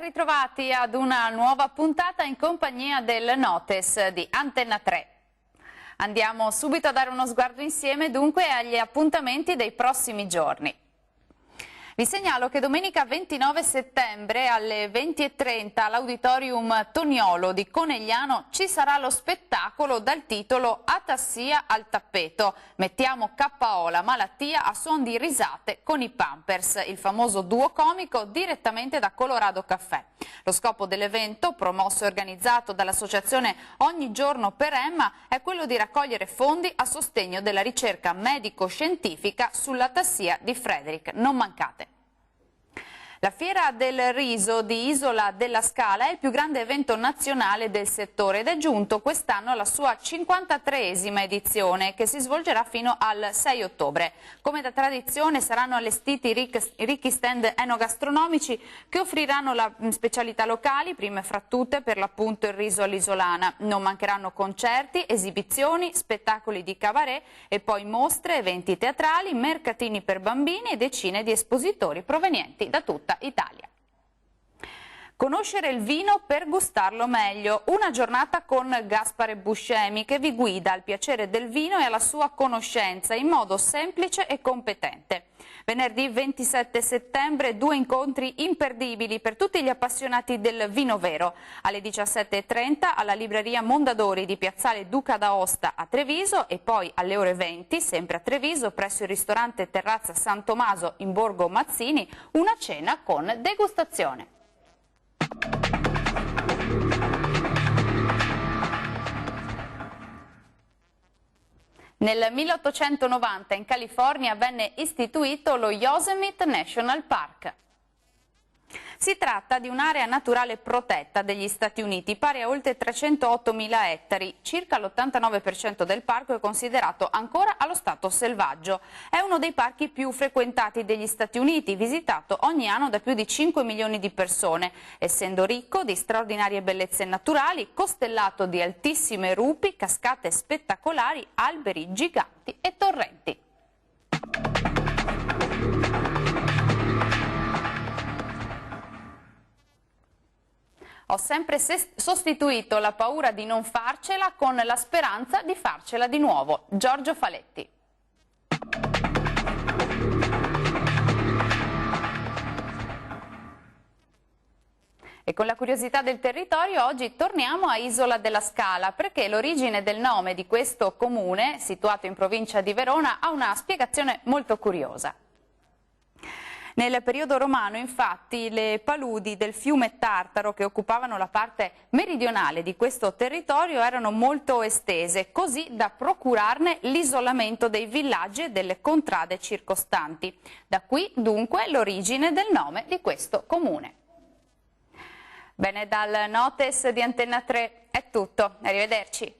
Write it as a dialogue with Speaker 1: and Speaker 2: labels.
Speaker 1: ritrovati ad una nuova puntata in compagnia del Notes di Antenna 3. Andiamo subito a dare uno sguardo insieme dunque agli appuntamenti dei prossimi giorni. Vi segnalo che domenica 29 settembre alle 20:30 all'Auditorium Toniolo di Conegliano ci sarà lo spettacolo dal titolo Atassia al tappeto. Mettiamo KO la malattia a suon di risate con i Pampers, il famoso duo comico direttamente da Colorado Caffè. Lo scopo dell'evento, promosso e organizzato dall'associazione Ogni Giorno per Emma, è quello di raccogliere fondi a sostegno della ricerca medico-scientifica sull'atassia di Frederick. Non mancate! La Fiera del Riso di Isola della Scala è il più grande evento nazionale del settore ed è giunto quest'anno alla sua 53esima edizione che si svolgerà fino al 6 ottobre. Come da tradizione saranno allestiti ricchi stand enogastronomici che offriranno la specialità locali, prime fra tutte per l'appunto il riso all'isolana. Non mancheranno concerti, esibizioni, spettacoli di cabaret e poi mostre, eventi teatrali, mercatini per bambini e decine di espositori provenienti da tutta Italia. Conoscere il vino per gustarlo meglio, una giornata con Gaspare Buscemi che vi guida al piacere del vino e alla sua conoscenza in modo semplice e competente. Venerdì 27 settembre 2 incontri imperdibili per tutti gli appassionati del vino vero. Alle 17:30 alla libreria Mondadori di Piazzale Duca d'Aosta a Treviso e poi alle ore 20 sempre a Treviso presso il ristorante Terrazza San Tommaso in Borgo Mazzini una cena con degustazione. Nel 1890 in California venne istituito lo Yosemite National Park. Si tratta di un'area naturale protetta degli Stati Uniti pari a oltre 308.000 ettari, circa l'89% del parco è considerato ancora allo stato selvaggio. È uno dei parchi più frequentati degli Stati Uniti, visitato ogni anno da più di 5 milioni di persone, essendo ricco di straordinarie bellezze naturali, costellato di altissime rupi, cascate spettacolari, alberi giganti e torrenti. Ho sempre sostituito la paura di non farcela con la speranza di farcela di nuovo. Giorgio Faletti. E con la curiosità del territorio oggi torniamo a Isola della Scala perché l'origine del nome di questo comune, situato in provincia di Verona, ha una spiegazione molto curiosa. Nel periodo romano, infatti, le paludi del fiume Tartaro che occupavano la parte meridionale di questo territorio erano molto estese, così da procurarne l'isolamento dei villaggi e delle contrade circostanti. Da qui, dunque, l'origine del nome di questo comune. Bene, dal Notes di Antenna 3 è tutto. Arrivederci.